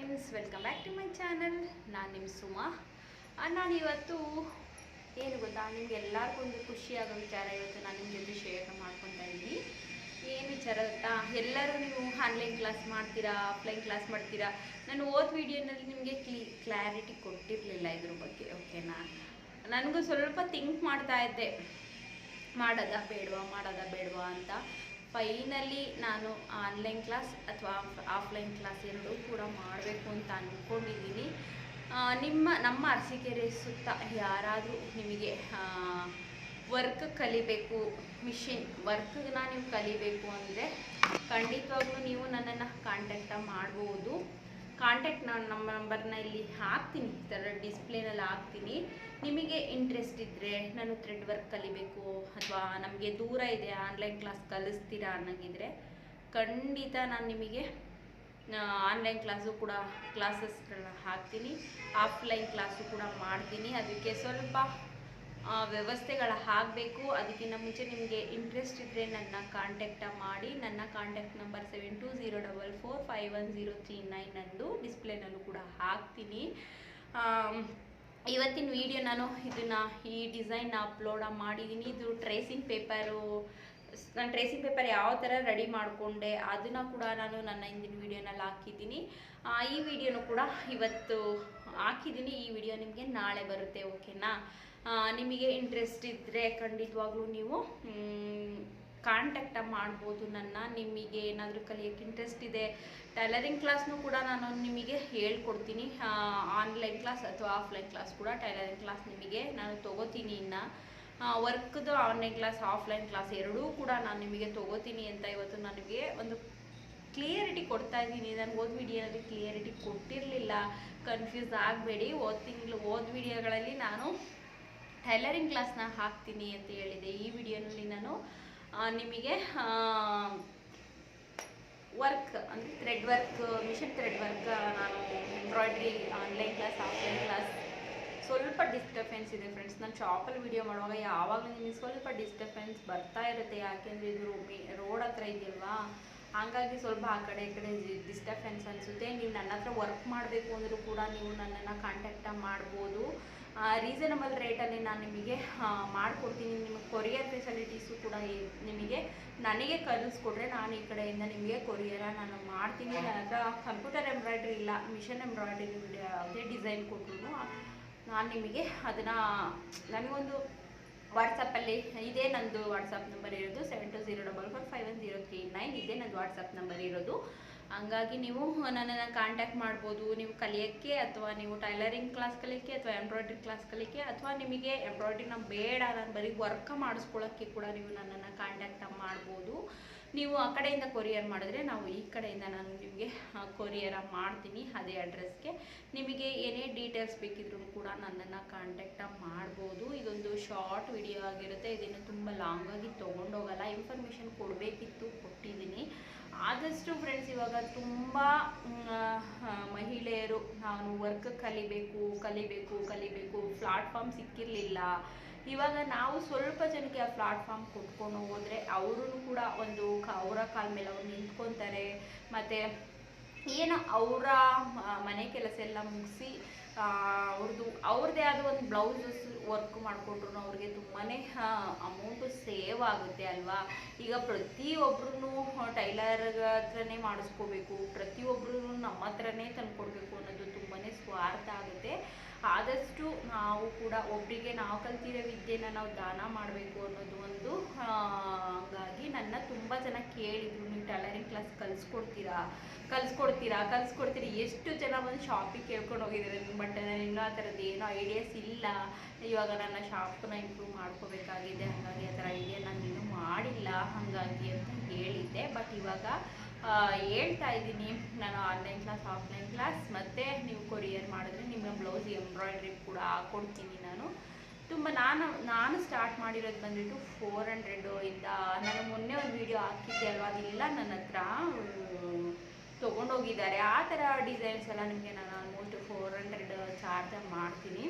Friends, welcome back to my channel. ನಾನು ನಿಮ್ಮ ಸುಮಾ. ನಾನು ಇವತ್ತು ಏನು ಗೊತ್ತಾ, ನಿಮ್ಗೆ ಎಲ್ಲರಿಗೂ ಒಂದು ಖುಷಿಯಾಗೋ ವಿಚಾರ ಇವತ್ತು ನಾನು ನಿಮ್ಮ ಜೊತೆ ಶೇರ್ ಮಾಡ್ಕೊತಾ ಇದ್ದೀನಿ. ಏನು ವಿಚಾರ ಗೊತ್ತಾ, ಎಲ್ಲರೂ ನೀವು ಆನ್ಲೈನ್ ಕ್ಲಾಸ್ ಮಾಡ್ತೀರಾ, ಆಫ್ಲೈನ್ ಕ್ಲಾಸ್ ಮಾಡ್ತೀರಾ. ನಾನು ಓದ್ ವಿಡಿಯೋನಲ್ಲಿ ನಿಮಗೆ ಕ್ಲಾರಿಟಿ ಕೊಟ್ಟಿರಲಿಲ್ಲ ಇದ್ರ ಬಗ್ಗೆ, ಓಕೆನಾ. ನನಗೂ ಸ್ವಲ್ಪ ಥಿಂಕ್ ಮಾಡ್ತಾ ಇದ್ದೆ, ಮಾಡೋದಾ ಬೇಡವಾ ಅಂತ. ಫೈನಲಿ ನಾನು ಆನ್ಲೈನ್ ಕ್ಲಾಸ್ ಅಥವಾ ಆಫ್ಲೈನ್ ಕ್ಲಾಸ್ ಎರಡೂ ಕೂಡ ಮಾಡಬೇಕು ಅಂತ ಅಂದ್ಕೊಂಡಿದ್ದೀನಿ. ನಮ್ಮ ಅರಸೀಕೆರೆ ಸುತ್ತ ಯಾರಾದರೂ ನಿಮಗೆ ವರ್ಕ್ ಕಲಿಬೇಕು, ಮಿಷಿನ್ ವರ್ಕ್ನ ನೀವು ಕಲಿಬೇಕು ಅಂದರೆ ಖಂಡಿತವಾಗ್ಲೂ ನೀವು ನನ್ನನ್ನು ಕಾಂಟ್ಯಾಕ್ಟ್ ಮಾಡ್ಬೋದು. ಕಾಂಟ್ಯಾಕ್ಟ್ ನಮ್ಮ ನಂಬರ್ನ ಇಲ್ಲಿ ಹಾಕ್ತೀನಿ, ಈ ಥರ ಡಿಸ್ಪ್ಲೇನಲ್ಲಿ ಹಾಕ್ತೀನಿ. ನಿಮಗೆ ಇಂಟ್ರೆಸ್ಟ್ ಇದ್ದರೆ ನಾನು ಥ್ರೆಡ್ ವರ್ಕ್ ಕಲಿಬೇಕು ಅಥವಾ ನಮಗೆ ದೂರ ಇದೆ ಆನ್ಲೈನ್ ಕ್ಲಾಸ್ ಕಲಿಸ್ತೀರಾ ಅನ್ನೋಂಗಿದ್ರೆ ಖಂಡಿತ ನಾನು ನಿಮಗೆ ಆನ್ಲೈನ್ ಕ್ಲಾಸು ಕೂಡ ಕ್ಲಾಸಸ್ಗಳನ್ನ ಹಾಕ್ತೀನಿ, ಆಫ್ಲೈನ್ ಕ್ಲಾಸು ಕೂಡ ಮಾಡ್ತೀನಿ. ಅದಕ್ಕೆ ಸ್ವಲ್ಪ ವ್ಯವಸ್ಥೆಗಳು ಆಗಬೇಕು. ಅದಕ್ಕಿಂತ ಮುಂಚೆ ನಿಮಗೆ ಇಂಟ್ರೆಸ್ಟ್ ಇದ್ದರೆ ನನ್ನ ಕಾಂಟ್ಯಾಕ್ಟ ಮಾಡಿ. ನನ್ನ ಕಾಂಟ್ಯಾಕ್ಟ್ ನಂಬರ್ 7204451039 ನಂದು ಡಿಸ್ಪ್ಲೇನಲ್ಲೂ ಕೂಡ ಹಾಕ್ತೀನಿ. ಇವತ್ತಿನ ವಿಡಿಯೋ ನಾನು ಈ ಡಿಸೈನ್ನ ಅಪ್ಲೋಡ್ ಮಾಡಿದ್ದೀನಿ. ಇದು ಟ್ರೇಸಿಂಗ್ ಪೇಪರು. ನಾನು ಟ್ರೇಸಿಂಗ್ ಪೇಪರ್ ಯಾವ ಥರ ರೆಡಿ ಮಾಡಿಕೊಂಡೆ ಅದನ್ನು ಕೂಡ ನಾನು ನನ್ನ ಹಿಂದಿನ ವಿಡಿಯೋನಲ್ಲಿ ಹಾಕಿದ್ದೀನಿ. ಈ ವಿಡಿಯೋನು ಕೂಡ ಇವತ್ತು ಹಾಕಿದ್ದೀನಿ. ಈ ವಿಡಿಯೋ ನಿಮಗೆ ನಾಳೆ ಬರುತ್ತೆ, ಓಕೆನಾ. ನಿಮಗೆ ಇಂಟ್ರೆಸ್ಟ್ ಇದ್ದರೆ ಖಂಡಿತವಾಗ್ಲೂ ನೀವು ಕಾಂಟ್ಯಾಕ್ಟ್ ಮಾಡ್ಬೋದು ನನ್ನ. ನಿಮಗೆ ಏನಾದರೂ ಕಲಿಯೋಕ್ಕೆ ಇಂಟ್ರೆಸ್ಟ್ ಇದೆ, ಟೈಲರಿಂಗ್ ಕ್ಲಾಸ್ನೂ ಕೂಡ ನಾನು ನಿಮಗೆ ಹೇಳ್ಕೊಡ್ತೀನಿ. ಆನ್ಲೈನ್ ಕ್ಲಾಸ್ ಅಥವಾ ಆಫ್ಲೈನ್ ಕ್ಲಾಸ್ ಕೂಡ ಟೈಲರಿಂಗ್ ಕ್ಲಾಸ್ ನಿಮಗೆ ನಾನು ತೊಗೋತೀನಿ. ಇನ್ನು ವರ್ಕ್ದು ಆನ್ಲೈನ್ ಕ್ಲಾಸ್ ಆಫ್ಲೈನ್ ಕ್ಲಾಸ್ ಎರಡೂ ಕೂಡ ನಾನು ನಿಮಗೆ ತೊಗೋತೀನಿ ಅಂತ ಇವತ್ತು ನನಗೆ ಒಂದು ಕ್ಲಿಯರಿಟಿ ಕೊಡ್ತಾ ಇದ್ದೀನಿ. ನಾನು ಓದ್ ವಿಡಿಯೋನಲ್ಲಿ ಕ್ಲಿಯರಿಟಿ ಕೊಟ್ಟಿರಲಿಲ್ಲ, ಕನ್ಫ್ಯೂಸ್ ಆಗಬೇಡಿ. ಓದ್ ವಿಡಿಯೋಗಳಲ್ಲಿ ನಾನು ಟೈಲರಿಂಗ್ ಕ್ಲಾಸ್ನ ಹಾಕ್ತೀನಿ ಅಂತ ಹೇಳಿದೆ. ಈ ವಿಡಿಯೋನಲ್ಲಿ ನಾನು ನಿಮಗೆ ವರ್ಕ್ ಅಂದರೆ thread work, machine thread work, ನಾನು embroidery online class offline class. ಸ್ವಲ್ಪ ಡಿಸ್ಟರ್ಬೆನ್ಸ್ ಇದೆ ಫ್ರೆಂಡ್ಸ್. ನಾನು ಶಾಪಲ್ಲಿ ವಿಡಿಯೋ ಮಾಡುವಾಗ ಯಾವಾಗಲೂ ನಿಮಗೆ ಸ್ವಲ್ಪ ಡಿಸ್ಟರ್ಬೆನ್ಸ್ ಬರ್ತಾ ಇರುತ್ತೆ. ಯಾಕೆಂದರೆ ಇದು ರೋಡ್ ಹತ್ರ ಇದೆಯಲ್ವಾ, ಹಾಗಾಗಿ ಸ್ವಲ್ಪ ಆ ಕಡೆ ಈ ಕಡೆ ಡಿಸ್ಟರ್ಬೆನ್ಸ್ ಅನಿಸುತ್ತೆ. ನೀವು ನನ್ನ ಹತ್ರ ವರ್ಕ್ ಮಾಡಬೇಕು ಅಂದರೂ ಕೂಡ ನೀವು ನನ್ನನ್ನು ಕಾಂಟ್ಯಾಕ್ಟ್ ಮಾಡ್ಬೋದು. ರೀಸನಬಲ್ ರೇಟಲ್ಲಿ ನಾನು ನಿಮಗೆ ಮಾಡಿಕೊಡ್ತೀನಿ. ನಿಮಗೆ ಕೊರಿಯರ್ ಫೆಸಿಲಿಟೀಸು ಕೂಡ ನಿಮಗೆ ನನಗೆ ಕಲಿಸ್ಕೊಟ್ರೆ ನಾನು ಈ ಕಡೆಯಿಂದ ನಿಮಗೆ ಕೊರಿಯರ ನಾನು ಮಾಡ್ತೀನಿ. ನನ್ನ ಹತ್ರ ಕಂಪ್ಯೂಟರ್ ಎಂಬ್ರಾಯ್ಡ್ರಿ ಇಲ್ಲ, ಮಿಷನ್ ಎಂಬ್ರಾಯ್ಡ್ರಿ ಯಾವುದೇ ಡಿಸೈನ್ ಕೊಟ್ಟರು ನಾನು ನಿಮಗೆ ಅದನ್ನು ನನಗೊಂದು ವಾಟ್ಸಪ್ಪಲ್ಲಿ ಇದೇ ನಂದು ವಾಟ್ಸಪ್ ನಂಬರ್ ಇರೋದು 7204451039 ಇದೇ ನಂದು ವಾಟ್ಸಪ್ ನಂಬರ್ ಇರೋದು. ಹಂಗಾಗಿ ನೀವು ನನ್ನನ್ನು ಕಾಂಟ್ಯಾಕ್ಟ್ ಮಾಡ್ಬೋದು. ನೀವು ಕಲಿಯೋಕ್ಕೆ ಅಥವಾ ನೀವು ಟೈಲರಿಂಗ್ ಕ್ಲಾಸ್ ಕಲಿಯೋಕ್ಕೆ ಅಥವಾ ಎಂಬ್ರಾಯ್ಡ್ರಿ ಕ್ಲಾಸ್ ಕಲಿಯೋಕ್ಕೆ ಅಥವಾ ನಿಮಗೆ ಎಂಬ್ರಾಯ್ಡ್ರಿನ ಬೇಡ, ನಾನು ಬರೀ ವರ್ಕ್ ಮಾಡಿಸ್ಕೊಳ್ಳೋಕ್ಕೆ ಕೂಡ ನೀವು ನನ್ನನ್ನು ಕಾಂಟ್ಯಾಕ್ಟ್ ಮಾಡ್ಬೋದು. ನೀವು ಆ ಕಡೆಯಿಂದ ಕೊರಿಯರ್ ಮಾಡಿದ್ರೆ ನಾವು ಈ ಕಡೆಯಿಂದ ನಾನು ನಿಮಗೆ ಕೊರಿಯರ ಮಾಡ್ತೀನಿ ಅದೇ ಅಡ್ರೆಸ್ಗೆ. ನಿಮಗೆ ಏನೇ ಡೀಟೇಲ್ಸ್ ಬೇಕಿದ್ರೂ ಕೂಡ ನನ್ನನ್ನು ಕಾಂಟ್ಯಾಕ್ಟ್ ಮಾಡ್ಬೋದು. ಇದೊಂದು ಶಾರ್ಟ್ ವಿಡಿಯೋ ಆಗಿರುತ್ತೆ, ಇದನ್ನು ತುಂಬ ಲಾಂಗಾಗಿ ತೊಗೊಂಡೋಗಲ್ಲ. ಇನ್ಫಾರ್ಮೇಷನ್ ಕೊಡಬೇಕಿತ್ತು, ಕೊಟ್ಟಿದ್ದೀನಿ. ಆದಷ್ಟು ಫ್ರೆಂಡ್ಸ್ ಇವಾಗ ತುಂಬ ಮಹಿಳೆಯರು ನಾನು ವರ್ಕ್ ಕಲಿಬೇಕು ಪ್ಲಾಟ್ಫಾರ್ಮ್ ಸಿಕ್ಕಿರಲಿಲ್ಲ. ಇವಾಗ ನಾವು ಸ್ವಲ್ಪ ಜನಕ್ಕೆ ಆ ಪ್ಲಾಟ್ಫಾರ್ಮ್ ಕೊಟ್ಕೊಂಡು ಹೋದರೆ ಅವರು ಕೂಡ ಅವರ ಕಾಲ ಮೇಲೆ ಅವ್ರು ನಿಂತ್ಕೊತಾರೆ. ಮತ್ತು ಏನೋ ಅವರ ಮನೆ ಕೆಲಸ ಎಲ್ಲ ಮುಗಿಸಿ ಅವ್ರದ್ದೇ ಆದ ಒಂದು ಬ್ಲೌಸಸ್ ವರ್ಕ್ ಮಾಡಿಕೊಂಡ್ರು ಅವ್ರಿಗೆ ತುಂಬಾ ಅಮೌಂಟು ಸೇವ್ ಆಗುತ್ತೆ ಅಲ್ವಾ. ಈಗ ಪ್ರತಿಯೊಬ್ಬರೂ ಟೈಲರ್ ಹತ್ರನೇ ಮಾಡಿಸ್ಕೋಬೇಕು, ಪ್ರತಿಯೊಬ್ಬರೂ ನಮ್ಮ ಹತ್ರನೇ ತಂದುಕೊಡ್ಬೇಕು ಅನ್ನೋದು ತುಂಬಾ ಸ್ವಾರ್ಥ ಆಗುತ್ತೆ. ಆದಷ್ಟು ನಾವು ಕೂಡ ಒಬ್ಬರಿಗೆ ನಾವು ಕಲ್ತಿರೋ ವಿದ್ಯೆನ ನಾವು ದಾನ ಮಾಡಬೇಕು ಅನ್ನೋದು ಒಂದು. ಹಾಗಾಗಿ ನನ್ನ ತುಂಬ ಜನ ಕೇಳಿದರು, ನೀವು ಟೈಲರಿಂಗ್ ಕ್ಲಾಸ್ ಕಲಿಸ್ಕೊಡ್ತೀರಾ ಎಷ್ಟು ಜನ ಒಂದು ಶಾಪಿಗೆ ಕೇಳ್ಕೊಂಡು ಹೋಗಿದ್ದಾರೆ. ಬಟ್ ಇನ್ನೂ ಆ ಥರದ್ದು ಏನೋ ಐಡಿಯಾಸ್ ಇಲ್ಲ. ಇವಾಗ ನನ್ನ ಶಾಪನ್ನ ಇಂಪ್ರೂವ್ ಮಾಡ್ಕೋಬೇಕಾಗಿದೆ, ಹಾಗಾಗಿ ಆ ಥರ ಐಡಿಯಾ ನಾನು ಇನ್ನೂ ಮಾಡಿಲ್ಲ ಹಾಗಾಗಿ ಅಂತ ಹೇಳಿದ್ದೆ. ಬಟ್ ಇವಾಗ ಹೇಳ್ತಾ ಇದ್ದೀನಿ, ನಾನು ಆನ್ಲೈನ್ ಕ್ಲಾಸ್ ಆಫ್ಲೈನ್ ಕ್ಲಾಸ್ ಮತ್ತು ನೀವು ಕೊರಿಯರ್ ಮಾಡಿದ್ರೆ ನಿಮ್ಮ ಬ್ಲೌಸ್ ಎಂಬ್ರಾಯ್ಡ್ರಿ ಕೂಡ ಕೊಡ್ತೀನಿ ನಾನು. ತುಂಬ ನಾನು ಸ್ಟಾರ್ಟ್ ಮಾಡಿರೋದು ಬಂದುಬಿಟ್ಟು 400 ಇಂದ. ನಾನು ಮೊನ್ನೆ ಒಂದು ವಿಡಿಯೋ ಹಾಕಿದ್ದೆ ಅಲ್ವಾ, ಅದೆಲ್ಲ ನನ್ನ ಹತ್ರ ತೊಗೊಂಡೋಗಿದ್ದಾರೆ. ಆ ಥರ ಡಿಸೈನ್ಸ್ ಎಲ್ಲ ನಿಮಗೆ ನಾನು ಆಲ್ಮೋಸ್ಟ್ 400 ಚಾರ್ಜ್ ಮಾಡ್ತೀನಿ.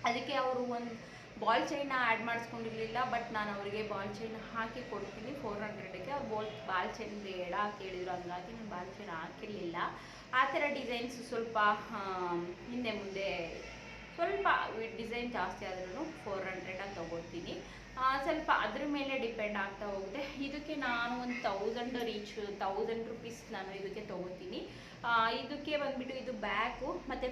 ಅದಕ್ಕೆ ಅವರು ಒಂದು ಬಾಲ್ ಚೈನ್ನ ಆ್ಯಡ್ ಮಾಡಿಸ್ಕೊಂಡಿರಲಿಲ್ಲ, ಬಟ್ ನಾನು ಅವರಿಗೆ ಬಾಲ್ ಚೈನ್ ಹಾಕಿ ಕೊಡ್ತೀನಿ 400ಗೆ. ಅವ್ರು ಬಾಲ್ ಚೈನ್ ಬೇಡ ಕೇಳಿದ್ರು, ಹಂಗಾಗಿ ನಾನು ಬಾಲ್ ಚೈನ್ ಹಾಕಿರಲಿಲ್ಲ. ಆ ಥರ ಡಿಸೈನ್ಸ್ ಸ್ವಲ್ಪ ಹಿಂದೆ ಮುಂದೆ ಸ್ವಲ್ಪ ಡಿಸೈನ್ ಜಾಸ್ತಿ ಆದ್ರೂ 400 ಅಂತ ತೊಗೋತೀನಿ. ಸ್ವಲ್ಪ ಅದ್ರ ಮೇಲೆ ಡಿಪೆಂಡ್ ಆಗ್ತಾ ಹೋಗುತ್ತೆ. ಇದಕ್ಕೆ ನಾನು ಒಂದು 1000 ರುಪೀಸ್ ನಾನು ಇದಕ್ಕೆ ತೊಗೋತೀನಿ. ಇದಕ್ಕೆ ಬಂದುಬಿಟ್ಟು ಇದು ಬ್ಯಾಕು ಮತ್ತು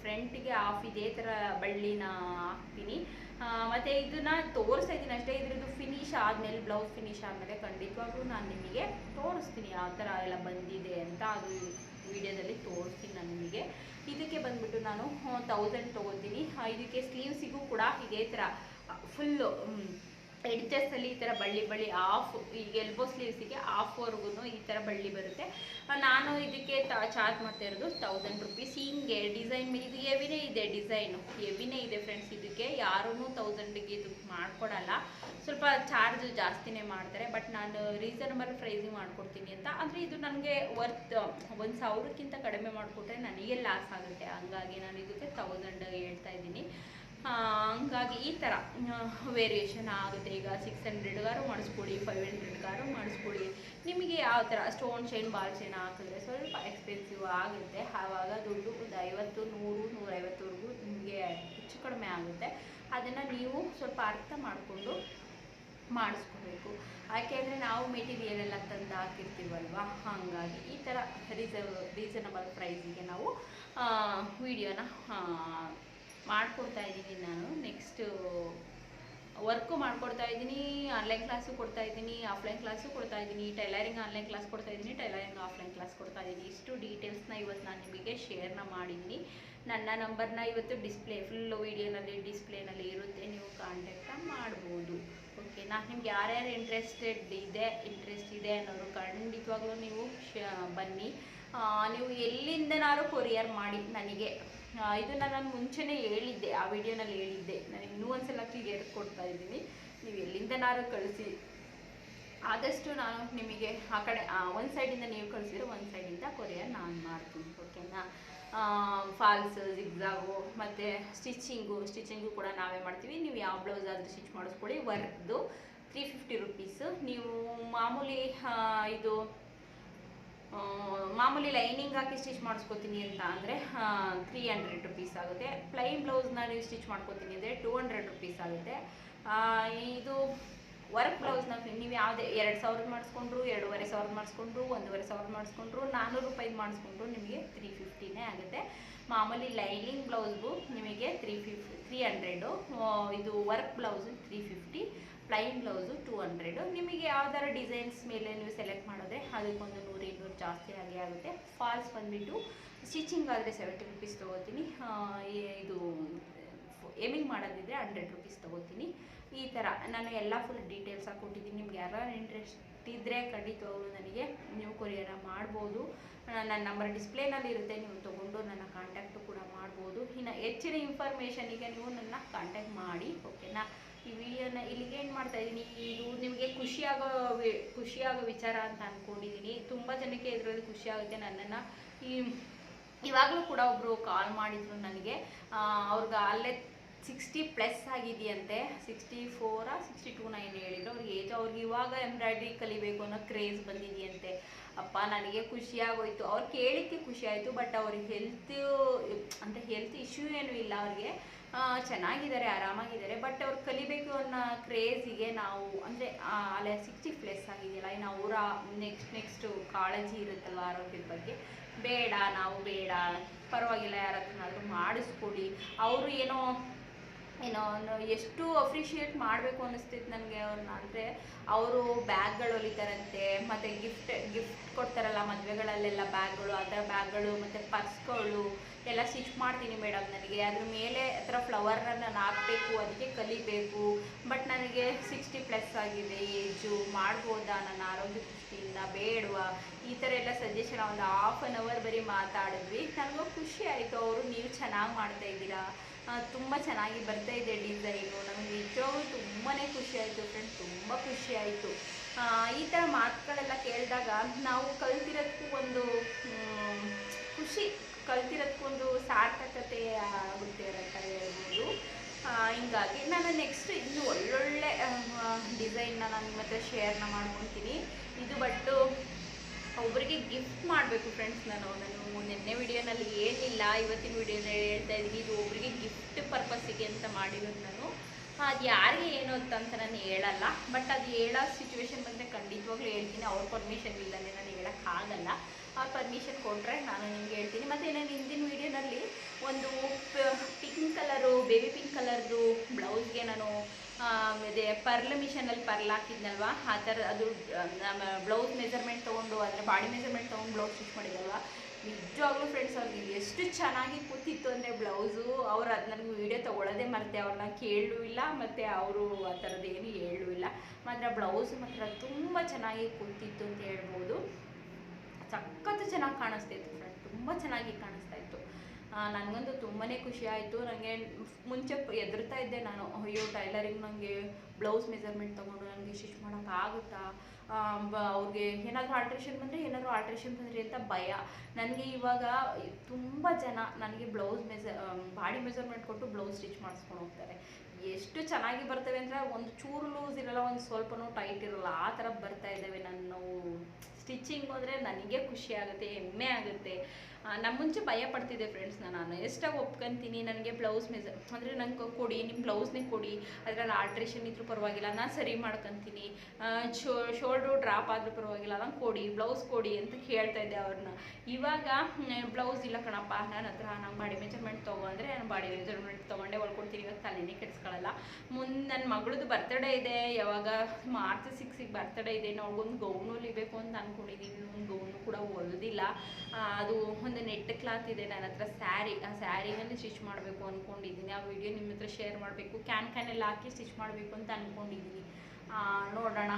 ಫ್ರಂಟಿಗೆ ಆಫ್ ಇದೇ ಥರ ಬಳ್ಳಿನ ಹಾಕ್ತೀನಿ. ಮತ್ತು ಇದನ್ನು ತೋರಿಸ್ತಾ ಇದ್ದೀನಿ ಅಷ್ಟೇ. ಇದ್ರದ್ದು ಫಿನಿಶ್ ಆದಮೇಲೆ, ಬ್ಲೌಸ್ ಫಿನಿಶ್ ಆದಮೇಲೆ ಖಂಡಿತವಾಗ್ಲೂ ನಾನು ನಿಮಗೆ ತೋರಿಸ್ತೀನಿ ಯಾವ ಥರ ಎಲ್ಲ ಬಂದಿದೆ ಅಂತ. ಅದು ವಿಡಿಯೋದಲ್ಲಿ ತೋರಿಸ್ತೀನಿ ನಾನು ನಿಮಗೆ. ಇದಕ್ಕೆ ಬಂದುಬಿಟ್ಟು ನಾನು 1000 ತೊಗೋತೀನಿ. ಇದಕ್ಕೆ ಸ್ಲೀವ್ಸಿಗೂ ಕೂಡ ಇದೇ ಥರ ಫುಲ್ಲು ಎಡ್ಜಸ್ಸಲ್ಲಿ ಈ ಥರ ಬಳ್ಳಿ ಆಫ್, ಈಗ ಎಲ್ಬೋ ಸ್ಲೀವ್ಸಿಗೆ ಆಫ್ವರೆಗೂ ಈ ಥರ ಬಳ್ಳಿ ಬರುತ್ತೆ. ನಾನು ಇದಕ್ಕೆ ಚಾರ್ಜ್ ಮಾಡ್ತಾ ಇರೋದು 1000 ರುಪೀಸ್. ಹಿಂಗೆ ಡಿಸೈನ್ ಮೇಲೆ ಇದು ಹೆವಿನೇ ಇದೆ, ಡಿಸೈನು ಹೆವಿನೇ ಇದೆ ಫ್ರೆಂಡ್ಸ್. ಇದಕ್ಕೆ ಯಾರೂ 1000ಗೆ ಇದು ಮಾಡಿಕೊಡಲ್ಲ, ಸ್ವಲ್ಪ ಚಾರ್ಜ್ ಜಾಸ್ತಿನೇ ಮಾಡ್ತಾರೆ. ಬಟ್ ನಾನು ರೀಸನಬಲ್ ಪ್ರೈಸಿಗೆ ಮಾಡಿಕೊಡ್ತೀನಿ ಅಂತ. ಅಂದರೆ ಇದು ನನಗೆ ವರ್ತ್ 1000ಕ್ಕಿಂತ ಕಡಿಮೆ ಮಾಡಿಕೊಟ್ರೆ ನನಗೆ ಲಾಸ್ ಆಗುತ್ತೆ. ಹಂಗಾಗಿ ನಾನು ಇದಕ್ಕೆ 1000 ಹೇಳ್ತಾ ಇದ್ದೀನಿ. ಹಂಗಾಗಿ ಈ ಥರ ವೇರಿಯೇಷನ್ ಆಗುತ್ತೆ. ಈಗ 600ಗಾರು ಮಾಡಿಸ್ಕೊಡಿ, 500ಗಾರು ಮಾಡಿಸ್ಕೊಡಿ. ನಿಮಗೆ ಯಾವ ಥರ ಸ್ಟೋನ್ ಚೈನ್, ಬಾಲ್ ಚೈನ್ ಹಾಕಿದ್ರೆ ಸ್ವಲ್ಪ ಎಕ್ಸ್ಪೆನ್ಸಿವ್ ಆಗುತ್ತೆ. ಆವಾಗ ದುಡ್ಡು ಒಂದು 50, 100, 150ವರೆಗೂ ನಿಮಗೆ ಹೆಚ್ಚು ಕಡಿಮೆ ಆಗುತ್ತೆ. ಅದನ್ನು ನೀವು ಸ್ವಲ್ಪ ಅರ್ಥ ಮಾಡಿಕೊಂಡು ಮಾಡಿಸ್ಕೋಬೇಕು. ಯಾಕೆಂದರೆ ನಾವು ಮೆಟೀರಿಯಲ್ ಎಲ್ಲ ತಂದು ಹಾಕಿರ್ತೀವಲ್ವ, ಹಾಗಾಗಿ ಈ ಥರ ರೀಸನಬಲ್ ಪ್ರೈಸಿಗೆ ನಾವು ವಿಡಿಯೋನ ಮಾಡ್ಕೊಡ್ತಾ ಇದ್ದೀನಿ. ನಾನು ನೆಕ್ಸ್ಟು ವರ್ಕು ಮಾಡ್ಕೊಡ್ತಾ ಇದ್ದೀನಿ, ಆನ್ಲೈನ್ ಕ್ಲಾಸು ಕೊಡ್ತಾ ಇದ್ದೀನಿ, ಆಫ್ಲೈನ್ ಕ್ಲಾಸು ಕೊಡ್ತಾ ಇದ್ದೀನಿ, ಟೈಲರಿಂಗ್ ಆನ್ಲೈನ್ ಕ್ಲಾಸ್ ಕೊಡ್ತಾ ಇದ್ದೀನಿ, ಟೈಲರಿಂಗ್ ಆಫ್ಲೈನ್ ಕ್ಲಾಸ್ ಕೊಡ್ತಾ ಇದ್ದೀನಿ. ಇಷ್ಟು ಡೀಟೇಲ್ಸ್ನ ಇವತ್ತು ನಾನು ನಿಮಗೆ ಶೇರ್ನ ಮಾಡಿದ್ದೀನಿ. ನನ್ನ ನಂಬರ್ನ ಇವತ್ತು ಫುಲ್ಲು ವೀಡಿಯೋನಲ್ಲಿ ಡಿಸ್ಪ್ಲೇನಲ್ಲಿ ಇರುತ್ತೆ, ನೀವು ಕಾಂಟ್ಯಾಕ್ಟ್ ಮಾಡ್ಬೋದು. ಓಕೆನಾ? ನಿಮ್ಗೆ ಯಾರ್ಯಾರು ಇಂಟ್ರೆಸ್ಟ್ ಇದೆ ಅನ್ನೋರು ಖಂಡಿತವಾಗ್ಲೂ ನೀವು ಬನ್ನಿ. ನೀವು ಎಲ್ಲಿಂದನಾರು ಕೊರಿಯರ್ ಮಾಡಿ ನನಗೆ. ಇದನ್ನು ನಾನು ಮುಂಚೆನೇ ಹೇಳಿದ್ದೆ, ಆ ವಿಡಿಯೋನಲ್ಲಿ ಹೇಳಿದ್ದೆ. ನಾನು ಇನ್ನೂ ಒಂದ್ಸಲ ಕ್ಲಿಯರ್ ಕೊಡ್ತಾ ಇದ್ದೀನಿ. ನೀವು ಎಲ್ಲಿಂದನಾರು ಕಳಿಸಿ, ಆದಷ್ಟು ನಾನು ನಿಮಗೆ ಆ ಕಡೆ ಒಂದು ಸೈಡಿಂದ ನೀವು ಕಳಿಸಿದ್ರೆ ಒಂದು ಸೈಡಿಂದ ಕೊರಿಯರ್ ನಾನು ಮಾಡ್ತೀನಿ. ಓಕೆನಾ? ಫಾಲ್ಸ್, ಜಿಗ್ಜಾಗು ಮತ್ತು ಸ್ಟಿಚಿಂಗು ಕೂಡ ನಾವೇ ಮಾಡ್ತೀವಿ. ನೀವು ಯಾವ ಬ್ಲೌಸ್ ಆದರೂ ಸ್ಟಿಚ್ ಮಾಡಿಸ್ಕೊಳ್ಳಿ. ವರ್ಕ್ದು 350 ರುಪೀಸು. ನೀವು ಮಾಮೂಲಿ ಲೈನಿಂಗ್ ಹಾಕಿ ಸ್ಟಿಚ್ ಮಾಡಿಸ್ಕೊತೀನಿ ಅಂತ ಅಂದರೆ 300 ರುಪೀಸ್ ಆಗುತ್ತೆ. ಪ್ಲೈನ್ ಬ್ಲೌಸ್ನ ನೀವು ಸ್ಟಿಚ್ ಮಾಡ್ಕೊತೀನಿ ಅಂದರೆ 200 ರುಪೀಸ್ ಆಗುತ್ತೆ. ಇದು ವರ್ಕ್ ಬ್ಲೌಸ್ನ ನೀವು ಯಾವುದೇ 2000 ಮಾಡಿಸ್ಕೊಂಡ್ರು, 2500 ಮಾಡಿಸ್ಕೊಂಡ್ರು, 1500 ಮಾಡಿಸ್ಕೊಂಡ್ರು, 400 ರೂಪಾಯಿ ಮಾಡಿಸ್ಕೊಂಡ್ರು ನಿಮಗೆ 350ನೇ ಆಗುತ್ತೆ. ಮಾಮೂಲಿ ಲೈನಿಂಗ್ ಬ್ಲೌಸ್ಗೂ ನಿಮಗೆ 300, ಇದು ವರ್ಕ್ ಬ್ಲೌಸು 350, ಪ್ಲೈನ್ ಬ್ಲೌಸು 200. ನಿಮಗೆ ಯಾವ್ದಾರ ಡಿಸೈನ್ಸ್ ಮೇಲೆ ನೀವು ಸೆಲೆಕ್ಟ್ ಮಾಡಿದ್ರೆ ಅದಕ್ಕೊಂದು 100-200 ಜಾಸ್ತಿ ಆಗುತ್ತೆ. ಫಾಲ್ಸ್ ಬಂದುಬಿಟ್ಟು ಸ್ಟಿಚಿಂಗ್ ಆದರೆ 70 ರುಪೀಸ್ ತೊಗೋತೀನಿ. ಇದು ಏಮಿಂಗ್ ಮಾಡೋದಿದ್ರೆ 100 ರುಪೀಸ್ ತೊಗೋತೀನಿ. ಈ ಥರ ನಾನು ಎಲ್ಲ ಫುಲ್ ಡೀಟೇಲ್ಸ್ ಕೊಟ್ಟಿದ್ದೀನಿ. ನಿಮ್ಗೆ ಯಾರು ಇಂಟ್ರೆಸ್ಟ್ ಇದ್ದರೆ ಖಂಡಿತವಾಗ್ಲೂ ನನಗೆ ನೀವು ಕೊರಿಯರ್ ಮಾಡ್ಬೋದು. ನನ್ನ ನಂಬರ್ ಡಿಸ್ಪ್ಲೇನಲ್ಲಿ ಇರುತ್ತೆ, ನೀವು ತೊಗೊಂಡು ನನ್ನ ಕಾಂಟ್ಯಾಕ್ಟು ಕೂಡ ಮಾಡ್ಬೋದು. ಇನ್ನು ಹೆಚ್ಚಿನ ಇನ್ಫಾರ್ಮೇಷನಿಗೆ ನೀವು ನನ್ನ ಕಾಂಟ್ಯಾಕ್ಟ್ ಮಾಡಿ. ಓಕೆನಾ? ಈ ವಿಡಿಯೋನ ಇಲ್ಲಿಗೆ ಏನು ಮಾಡ್ತಾಯಿದ್ದೀನಿ, ಇದು ನಿಮಗೆ ಖುಷಿಯಾಗೋ ವಿಚಾರ ಅಂತ ಅಂದ್ಕೊಂಡಿದ್ದೀನಿ. ತುಂಬ ಜನಕ್ಕೆ ಇದರಲ್ಲಿ ಖುಷಿ ಆಗುತ್ತೆ. ನನ್ನನ್ನು ಇವಾಗಲೂ ಕೂಡ ಒಬ್ಬರು ಕಾಲ್ ಮಾಡಿದ್ರು ನನಗೆ. ಅವ್ರಿಗೆ ಅಲ್ಲೇ 60+ ಆಗಿದೆಯಂತೆ, 64 62 ಏನು ಹೇಳಿದ್ರು. ಅವ್ರಿಗೆ ಅವ್ರಿಗೆ ಇವಾಗ ಎಂಬ್ರಾಯ್ಡ್ರಿ ಕಲಿಬೇಕು ಅನ್ನೋ ಕ್ರೇಜ್ ಬಂದಿದೆಯಂತೆ. ಅಪ್ಪ ನನಗೆ ಖುಷಿಯಾಗೋಯ್ತು. ಅವ್ರು ಕೇಳಿದ್ದಕ್ಕೆ ಖುಷಿ ಆಯಿತು. ಬಟ್ ಅವ್ರಿಗೆ ಹೆಲ್ತ್ ಇಶ್ಯೂ ಏನೂ ಇಲ್ಲ. ಅವ್ರಿಗೆ ಚೆನ್ನಾಗಿದ್ದಾರೆ, ಆರಾಮಾಗಿದ್ದಾರೆ. ಬಟ್ ಅವ್ರು ಕಲಿಬೇಕು ಅನ್ನೋ ಕ್ರೇಜಿಗೆ ನಾವು ಅಂದರೆ ಅಲ್ಲೇ 60+ ಆಗಿದೆಯಲ್ಲ, ಇನ್ನು ಅವರ ನೆಕ್ಸ್ಟು ಕಾಳಜಿ ಇರುತ್ತಲ್ವ ಆರೋಗ್ಯದ ಬಗ್ಗೆ. ಬೇಡ ಪರವಾಗಿಲ್ಲ, ಯಾರ ಹತ್ರನಾದರೂ ಮಾಡಿಸ್ಕೊಡಿ. ಅವರು ಏನೋ ಎಷ್ಟು ಅಪ್ರಿಷಿಯೇಟ್ ಮಾಡಬೇಕು ಅನ್ನಿಸ್ತಿತ್ತು ನನಗೆ ಅವ್ರನ್ನ. ಅಂದರೆ ಅವರು ಬ್ಯಾಗ್ಗಳು ಹೊಲಿತಾರಂತೆ, ಮತ್ತು ಗಿಫ್ಟ್ ಕೊಡ್ತಾರಲ್ಲ ಮದುವೆಗಳಲ್ಲೆಲ್ಲ ಬ್ಯಾಗ್ಗಳು, ಆ ಥರ ಬ್ಯಾಗ್ಗಳು ಮತ್ತು ಪರ್ಸ್ಗಳು ಎಲ್ಲ ಸ್ಟಿಚ್ ಮಾಡ್ತೀನಿ ಮೇಡಮ್. ನನಗೆ ಅದ್ರ ಮೇಲೆ ಆ ಥರ ಫ್ಲವರ್ನ ನಾನು ಹಾಕಬೇಕು, ಅದಕ್ಕೆ ಕಲಿಬೇಕು. ಬಟ್ ನನಗೆ 60+ ಆಗಿದೆ ಏಜು, ಮಾಡ್ಬೋದಾ ನನ್ನ ಆರೋಗ್ಯ ದೃಷ್ಟಿಯಿಂದ, ಬೇಡವಾ? ಈ ಥರ ಎಲ್ಲ ಸಜೆಷನ್ ಒಂದು 1/2 ಅವರ್ ಬರೀ ಮಾತಾಡಿದ್ವಿ. ನನಗೂ ಖುಷಿ ಆಯಿತು. ಅವರು ನೀವು ಚೆನ್ನಾಗಿ ಮಾಡ್ತಾಯಿದ್ದೀರಾ, ತುಂಬ ಚೆನ್ನಾಗಿ ಬರ್ತಾ ಇದೆ ಡಿಸೈನು. ನಮಗೆ ನಿಜವಾಗ್ಲೂ ತುಂಬಾ ಖುಷಿ ಆಯಿತು ಫ್ರೆಂಡ್ಸ್, ತುಂಬ ಖುಷಿ ಆಯಿತು. ಈ ಥರ ಮಾತುಗಳೆಲ್ಲ ಕೇಳಿದಾಗ ನಾವು ಕಲ್ತಿರೋದಕ್ಕೂ ಒಂದು ಖುಷಿ, ಕಲ್ತಿರೋದಕ್ಕೊಂದು ಸಾರ್ಥಕತೆ ಆಗುತ್ತೆ ಅಂತ ಹೇಳ್ಬೋದು. ಹಿಂಗಾಗಿ ನಾನು ನೆಕ್ಸ್ಟ್ ಇನ್ನೂ ಒಳ್ಳೊಳ್ಳೆ ಡಿಸೈನ್ನ ನಾನು ನಿಮ್ಮ ಹತ್ರ ಶೇರ್ನ ಮಾಡ್ಕೊತೀನಿ. ಇದು ಬಟ್ಟು ಒಬ್ಬರಿಗೆ ಗಿಫ್ಟ್ ಮಾಡಬೇಕು ಫ್ರೆಂಡ್ಸ್. ನಾನು ವಿಡಿಯೋನಲ್ಲಿ ಏನಿಲ್ಲ, ಇವತ್ತಿನ ವಿಡಿಯೋದಲ್ಲಿ ಹೇಳ್ತಾ ಇದ್ದೀನಿ, ಇದು ಒಬ್ಬರಿಗೆ ಗಿಫ್ಟ್ ಪರ್ಪಸ್ಸಿಗೆ ಅಂತ ಮಾಡಿರೋದು ನಾನು. ಅದು ಯಾರಿಗೆ ಏನು ಅಂತ ನಾನು ಹೇಳಲ್ಲ, ಬಟ್ ಅದು ಹೇಳೋ ಸಿಚುವೇಶನ್ ಬಂದರೆ ಖಂಡಿತವಾಗ್ಲೂ ಹೇಳ್ತೀನಿ. ಅವ್ರ ಪರ್ಮಿಷನ್ ಇಲ್ಲದೆ ನಾನು ಹೇಳೋಕ್ಕಾಗಲ್ಲ. ಅವ್ರ ಪರ್ಮಿಷನ್ ಕೊಟ್ಟರೆ ನಾನು ನಿಮ್ಗೆ ಹೇಳ್ತೀನಿ. ಮತ್ತು ನಾನು ಹಿಂದಿನ ವೀಡಿಯೋನಲ್ಲಿ ಒಂದು ಪಿಂಕ್ ಕಲರು, ಬೇಬಿ ಪಿಂಕ್ ಕಲರ್ದು ಬ್ಲೌಸ್ಗೆ ನಾನು ಅದೇ ಪರ್ಲ್ ಮಿಷನಲ್ಲಿ ಪರ್ಲ್ ಹಾಕಿದ್ನಲ್ವ, ಆ ಥರ ಅದು ನಮ್ಮ ಬ್ಲೌಸ್ ಮೆಜರ್ಮೆಂಟ್ ತೊಗೊಂಡು, ಅಂದರೆ ಬಾಡಿ ಮೆಜರ್ಮೆಂಟ್ ತೊಗೊಂಡು ಬ್ಲೌಸ್ ಸ್ಟಿಚ್ ಮಾಡಿದಲ್ವ. ನಿಜವಾಗ್ಲೂ ಫ್ರೆಂಡ್ಸ್, ಅವ್ರಿಗೆ ಎಷ್ಟು ಚೆನ್ನಾಗಿ ಕೂತಿತ್ತು ಅಂದರೆ ಬ್ಲೌಸು. ಅವ್ರು ಅದು ನನಗೆ ವೀಡಿಯೋ ತೊಗೊಳ್ಳೋದೇ ಮರೆತೆ, ಅವ್ರನ್ನ ಕೇಳೂ ಇಲ್ಲ, ಮತ್ತು ಅವರು ಆ ಥರದ್ದೇನು ಹೇಳೂ ಇಲ್ಲ. ಮಾತ್ರ ಬ್ಲೌಸ್ ಮಾತ್ರ ತುಂಬ ಚೆನ್ನಾಗಿ ಕೂತಿತ್ತು ಅಂತ ಹೇಳ್ಬೋದು. ಸಖತ್ತು ಚೆನ್ನಾಗಿ ಕಾಣಿಸ್ತಾ ಇತ್ತು ಫ್ರೆಂಡ್ಸ್, ತುಂಬ ಚೆನ್ನಾಗಿ ಕಾಣಿಸ್ತಾ ಇತ್ತು. ನನಗಂತೂ ತುಂಬಾ ಖುಷಿ ಆಯಿತು. ನನಗೆ ಮುಂಚೆ ಹೆದರ್ತಾ ಇದ್ದೆ ನಾನು, ಅಯ್ಯೋ ಟೈಲರಿಂಗ್ ನನಗೆ ಬ್ಲೌಸ್ ಮೆಜರ್ಮೆಂಟ್ ತೊಗೊಂಡು ನನಗೆ ಸ್ಟಿಚ್ ಮಾಡೋಕ್ಕಾಗುತ್ತಾ, ಅವ್ರಿಗೆ ಏನಾದರೂ ಆಲ್ಟ್ರೇಷನ್ ಬಂದರೆ ಅಂತ ಭಯ ನನಗೆ. ಇವಾಗ ತುಂಬ ಜನ ನನಗೆ ಬಾಡಿ ಮೆಜರ್ಮೆಂಟ್ ಕೊಟ್ಟು ಬ್ಲೌಸ್ ಸ್ಟಿಚ್ ಮಾಡಿಸ್ಕೊಂಡು ಹೋಗ್ತಾರೆ. ಎಷ್ಟು ಚೆನ್ನಾಗಿ ಬರ್ತವೆ ಅಂದರೆ ಒಂದು ಚೂರು ಲೂಸ್ ಇರೋಲ್ಲ, ಒಂದು ಸ್ವಲ್ಪನೂ ಟೈಟ್ ಇರೋಲ್ಲ, ಆ ಥರ ಬರ್ತಾ ಇದ್ದಾವೆ. ನಾನು ಸ್ಟಿಚಿಂಗ್ ಅಂದರೆ ನನಗೆ ಖುಷಿ ಆಗುತ್ತೆ, ಹೆಮ್ಮೆ ಆಗುತ್ತೆ. ನಮ್ಮ ಮುಂಚೆ ಭಯ ಪಡ್ತಿದ್ದೆ ಫ್ರೆಂಡ್ಸ್, ನಾನು ಎಷ್ಟಾಗಿ ಒಪ್ಕೊಂತೀನಿ. ನನಗೆ ಬ್ಲೌಸ್ ಅಂದರೆ ನನಗೆ ಕೊಡಿ, ನಿಮ್ಮ ಬ್ಲೌಸ್ನೇ ಕೊಡಿ, ಅದರಲ್ಲಿ ಆಲ್ಟ್ರೇಷನ್ ಇದ್ರೂ ಪರವಾಗಿಲ್ಲ, ನಾನು ಸರಿ ಮಾಡ್ಕೊತೀನಿ, ಶೋಲ್ಡ್ರು ಡ್ರಾಪ್ ಆದರೂ ಪರವಾಗಿಲ್ಲ, ನಂಗೆ ಕೊಡಿ, ಬ್ಲೌಸ್ ಕೊಡಿ ಅಂತ ಕೇಳ್ತಾ ಇದ್ದೆ ಅವ್ರನ್ನ. ಇವಾಗ ಬ್ಲೌಸ್ ಇಲ್ಲ ಕಣಪ್ಪ ನನ್ನ ಹತ್ರ, ನಂಗೆ ಬಾಡಿ ಮೆಜರ್ಮೆಂಟ್ ತೊಗೊಂಡ್ರೆ ನಾನು ಬಾಡಿ ಮೆಜರ್ಮೆಂಟ್ ತೊಗೊಂಡೆ ಹೊಲ್ಕೊಡ್ತೀನಿ. ಇವಾಗ ತಲೆನೇ ಕೆಡಿಸ್ಕೊಳ್ಳಲ್ಲ. ಮುಂದೆ ನನ್ನ ಮಗಳದ್ದು ಬರ್ತಡೇ ಇದೆ, ಯಾವಾಗ ಮಾರ್ಚ್ 6ಗೆ ಬರ್ತಡೇ ಇದೆ. ಅವ್ಳಿಗೊಂದು ಗೌನು ಹೊಲಿಬೇಕು ಅಂತ ಅಂದ್ಕೊಂಡಿದ್ದೀನಿ. ಒಂದು ಗೌನು ಕೂಡ ಹೊಲಿದಿಲ್ಲ. ಅದು ಒಂದು ನೆಟ್ ಕ್ಲಾತ್ ಇದೆ ನನ್ನ ಹತ್ರ, ಸ್ಯಾರಿ, ಆ ಸ್ಯಾರಿನಲ್ಲಿ ಸ್ಟಿಚ್ ಮಾಡಬೇಕು ಅಂದ್ಕೊಂಡಿದ್ದೀನಿ. ಆ ವಿಡಿಯೋ ನಿಮ್ಮ ಹತ್ರ ಶೇರ್ ಮಾಡಬೇಕು. ಕ್ಯಾನೆಲ್ಲ ಹಾಕಿ ಸ್ಟಿಚ್ ಮಾಡಬೇಕು ಅಂತ ಅಂದ್ಕೊಂಡಿದ್ದೀನಿ. ನೋಡೋಣ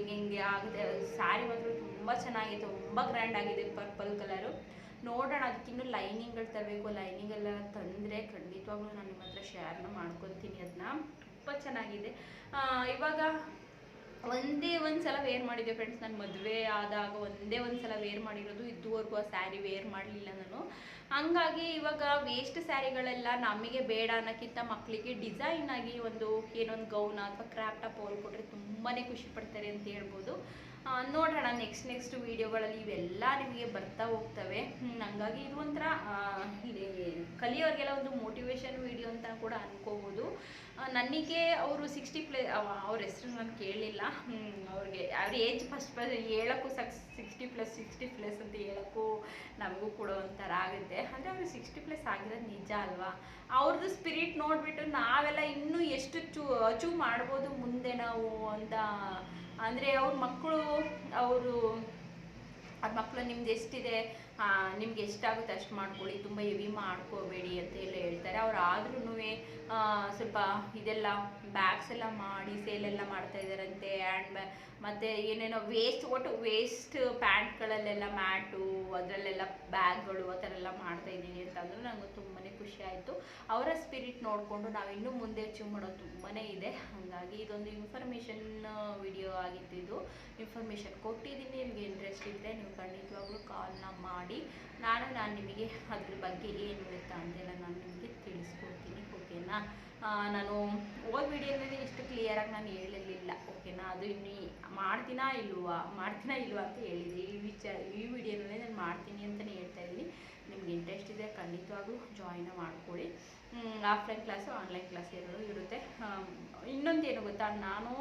ಹೆಂಗೆ ಆಗಿದೆ. ಸ್ಯಾರಿ ಮಾತ್ರ ತುಂಬ ಚೆನ್ನಾಗಿದೆ, ತುಂಬ ಗ್ರ್ಯಾಂಡ್ ಆಗಿದೆ, ಪರ್ಪಲ್ ಕಲರು. ನೋಡೋಣ, ಅದಕ್ಕಿನ್ನೂ ಲೈನಿಂಗ್ಗಳು ತರಬೇಕು. ಲೈನಿಂಗೆಲ್ಲ ತಂದರೆ ಖಂಡಿತವಾಗ್ಲೂ ನಾನು ನಿಮ್ಮ ಹತ್ರ ಶೇರ್ನ ಮಾಡ್ಕೊತೀನಿ. ಅದನ್ನ ತುಂಬ ಚೆನ್ನಾಗಿದೆ. ಇವಾಗ ಒಂದೇ ಒಂದು ಸಲ ವೇರ್ ಮಾಡಿದ್ದೆ ಫ್ರೆಂಡ್ಸ್, ನಾನು ಮದುವೆ ಆದಾಗ ಒಂದೇ ಒಂದು ಸಲ ವೇರ್ ಮಾಡಿರೋದು. ಇದುವರೆಗೂ ಆ ಸ್ಯಾರಿ ವೇರ್ ಮಾಡಲಿಲ್ಲ ನಾನು. ಹಂಗಾಗಿ ಇವಾಗ ವೇಸ್ಟ್ ಸ್ಯಾರಿಗಳೆಲ್ಲ ನಮಗೆ ಬೇಡ ಅನ್ನೋಕ್ಕಿಂತ ಮಕ್ಕಳಿಗೆ ಡಿಸೈನ್ ಆಗಿ ಒಂದು ಏನೊಂದು ಗೌನ ಅಥವಾ ಕ್ರಾಪ್ ಟಾಪ್ ಹೊಲ್ಕೊಟ್ರೆ ತುಂಬಾ ಖುಷಿ ಪಡ್ತಾರೆ ಅಂತ ಹೇಳ್ಬೋದು. ನೋಡೋಣ, ನೆಕ್ಸ್ಟ್ ವೀಡಿಯೋಗಳಲ್ಲಿ ಇವೆಲ್ಲ ನಿಮಗೆ ಬರ್ತಾ ಹೋಗ್ತವೆ. ಹಂಗಾಗಿ ಇದು ಒಂಥರ ಕಲಿಯೋರಿಗೆಲ್ಲ ಒಂದು ಮೋಟಿವೇಶನ್ ವೀಡಿಯೋ ಅಂತ ಕೂಡ ಅನ್ಕೋಬೋದು. ನನಗೆ ಅವರು 60+ ಅವ್ರ ಹೆಸರು ನಾನು ಕೇಳಲಿಲ್ಲ. ಅವ್ರ ಏಜ್ ಫಸ್ಟ್ ಹೇಳೋಕ್ಕೂ 60+ ಅಂತ ಹೇಳೋಕ್ಕೂ ನಮಗೂ ಕೂಡ ಒಂಥರ ಆಗುತ್ತೆ. ಅಂದರೆ ಅವರು 60+ ಆಗಿರೋದು ನಿಜ ಅಲ್ವಾ. ಅವ್ರದ್ದು ಸ್ಪಿರಿಟ್ ನೋಡಿಬಿಟ್ಟು ನಾವೆಲ್ಲ ಇನ್ನೂ ಎಷ್ಟು ಅಚೀವ್ ಮಾಡ್ಬೋದು ಮುಂದೆ ನಾವು ಅಂತ. ಅಂದರೆ ಅವ್ರ ಮಕ್ಕಳು ನಿಮ್ದು ಎಷ್ಟಿದೆ, ನಿಮ್ಗೆ ಎಷ್ಟಾಗುತ್ತೆ ಅಷ್ಟು ಮಾಡ್ಕೊಳ್ಳಿ, ತುಂಬ ಹೆವಿ ಮಾಡ್ಕೋಬೇಡಿ ಅಂತ ಎಲ್ಲ ಹೇಳ್ತಾರೆ. ಅವ್ರು ಆದ್ರೂ ಸ್ವಲ್ಪ ಇದೆಲ್ಲ ಬ್ಯಾಗ್ಸ್ ಎಲ್ಲ ಮಾಡಿ ಸೇಲೆಲ್ಲ ಮಾಡ್ತಾ ಇದ್ದಾರಂತೆ. ಮತ್ತು ಏನೇನೋ ವೇಸ್ಟ್ ಪ್ಯಾಂಟ್ಗಳಲ್ಲೆಲ್ಲ ಮ್ಯಾಟು, ಅದರಲ್ಲೆಲ್ಲ ಬ್ಯಾಗ್ಗಳು ಆ ಥರ ಎಲ್ಲ ಮಾಡ್ತಾಯಿದ್ದೀನಿ ಅಂತಂದ್ರು. ನನಗೂ ತುಂಬಾ ಖುಷಿ ಆಯಿತು. ಅವರ ಸ್ಪಿರಿಟ್ ನೋಡಿಕೊಂಡು ನಾವು ಇನ್ನೂ ಮುಂದೆ ಅಚೀವ್ ಮಾಡೋದು ತುಂಬಾ ಇದೆ. ಹಾಗಾಗಿ ಇದೊಂದು ಇನ್ಫಾರ್ಮೇಷನ್ ವಿಡಿಯೋ ಆಗಿತ್ತು. ಇದು ಇನ್ಫಾರ್ಮೇಷನ್ ಕೊಟ್ಟಿದ್ದೀನಿ. ನಿಮಗೆ ಇಂಟ್ರೆಸ್ಟ್ ಇದ್ದರೆ ನೀವು ಖಂಡಿತವಾಗ್ಲೂ ಕಾಲ್ನ ಮಾಡಿ ನಾನು ನಿಮಗೆ ಅದ್ರ ಬಗ್ಗೆ ಏನು ಇರುತ್ತಾ ಅಂತೆಲ್ಲ ನಾನು ನಿಮಗೆ ತಿಳಿಸ್ಕೊಡ್ತೀನಿ. ಓಕೆನಾ. ನಾನು ಹೋದ ವಿಡಿಯೋದಲ್ಲಿ ಇಷ್ಟು ಕ್ಲಿಯರಾಗಿ ನಾನು ಹೇಳಿರಲಿಲ್ಲ. ಓಕೆನಾ. ಅದು ಇನ್ನೂ ಮಾಡ್ತೀನಾ ಇಲ್ವಾ ಅಂತ ಹೇಳಿದೆ. ಈ ವಿಡಿಯೋನಲ್ಲಿ ನಾನು ಮಾಡ್ತೀನಿ ಅಂತಲೇ ಹೇಳ್ತಾ ಇದ್ದೀನಿ. ನಿಮ್ಗೆ ಇಂಟ್ರೆಸ್ಟ್ ಇದೆ ಖಂಡಿತವಾಗ್ಲೂ ಜಾಯಿನ್ ಮಾಡ್ಕೊಳ್ಳಿ. ಆಫ್ಲೈನ್ ಕ್ಲಾಸು ಆನ್ಲೈನ್ ಕ್ಲಾಸ್ ಎರಡೂ ಇರುತ್ತೆ. ಇನ್ನೊಂದು ಏನು ಗೊತ್ತಾ, ನಾನು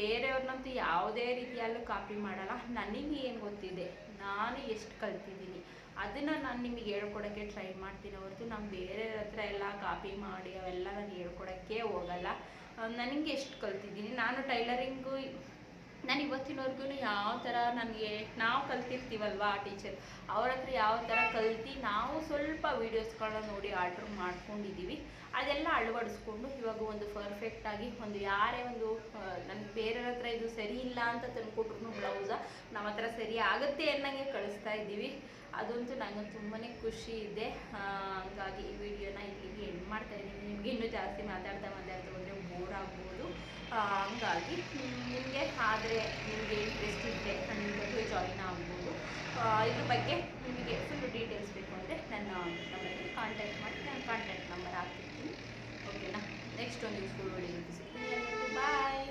ಬೇರೆಯವ್ರನ್ನಂತೂ ಯಾವುದೇ ರೀತಿಯಲ್ಲೂ ಕಾಪಿ ಮಾಡಲ್ಲ. ನನಗೆ ಏನು ಗೊತ್ತಿದೆ, ನಾನು ಎಷ್ಟು ಕಲ್ತಿದ್ದೀನಿ ಅದನ್ನು ನಾನು ನಿಮಗೆ ಹೇಳ್ಕೊಡೋಕ್ಕೆ ಟ್ರೈ ಮಾಡ್ತೀನಿ ಹೊರತು ನಾನು ಬೇರೆಯವ್ರ ಹತ್ರ ಎಲ್ಲ ಕಾಪಿ ಮಾಡಿ ಅವೆಲ್ಲ ನಾನು ಹೇಳ್ಕೊಡೋಕ್ಕೆ ಹೋಗಲ್ಲ. ನನಗೆ ಎಷ್ಟು ಕಲ್ತಿದ್ದೀನಿ, ನಾನು ಟೈಲರಿಂಗು ನಾನು ಇವತ್ತಿನವರೆಗೂ ಯಾವ ಥರ ನಾವು ಕಲ್ತಿರ್ತೀವಲ್ವ ಟೀಚರ್ ಅವ್ರ ಹತ್ರ ಯಾವ ಥರ ಕಲ್ತು ನಾವು ಸ್ವಲ್ಪ ವೀಡಿಯೋಸ್ಗಳನ್ನ ನೋಡಿ ಆರ್ಡ್ರ್ ಮಾಡ್ಕೊಂಡಿದ್ದೀವಿ. ಅದೆಲ್ಲ ಅಳವಡಿಸ್ಕೊಂಡು ಇವಾಗ ಒಂದು ಪರ್ಫೆಕ್ಟಾಗಿ ಯಾರೇ ನನಗೆ ಬೇರೆಯವ್ರ ಹತ್ರ ಇದು ಸರಿ ಇಲ್ಲ ಅಂತ ತಂದುಕೊಟ್ರು ಬ್ಲೌಸ ನಮ್ಮ ಹತ್ರ ಸರಿ ಆಗುತ್ತೆ ಅನ್ನಂಗೆ ಕಳಿಸ್ತಾ ಇದ್ದೀವಿ. ಅದಂತೂ ನನಗೆ ತುಂಬಾ ಖುಷಿ ಇದೆ. ಹಂಗಾಗಿ ಈ ವಿಡಿಯೋನ ಇಲ್ಲಿಗೆ ಎಂಡ್ ಮಾಡ್ತಾ ಇದ್ದೀನಿ. ನಿಮಗೆ ಇನ್ನೂ ಜಾಸ್ತಿ ಮಾತಾಡ್ತಾ ಹೋದರೆ ಬೋರ್ ಆಗ್ಬೋದು. ಹಂಗಾಗಿ ನಿಮಗೆ ಇಂಟ್ರೆಸ್ಟ್ ಇದ್ದರೆ ಖಂಡಿತವಾಗ್ಲೂ ಜಾಯಿನ್ ಆಗ್ಬೋದು. ಇದ್ರ ಬಗ್ಗೆ ನಿಮಗೆ ಫುಲ್ ಡೀಟೇಲ್ಸ್ ಬೇಕು ಅಂದರೆ ನನ್ನ ನಂಬರ್ಗೆ ಕಾಂಟ್ಯಾಕ್ಟ್ ಮಾಡಿ, ನಾನು ಕಾಂಟ್ಯಾಕ್ಟ್ ನಂಬರ್ ಹಾಕ್ತಿರ್ತೀನಿ. ಓಕೆನಾ. ನೆಕ್ಸ್ಟ್ ಒಂದು ಯೂಸ್ಫುಲ್ ವಿಡಿಯೋ ಸಿಗ್ತೀನಿ. ಬಾಯ್.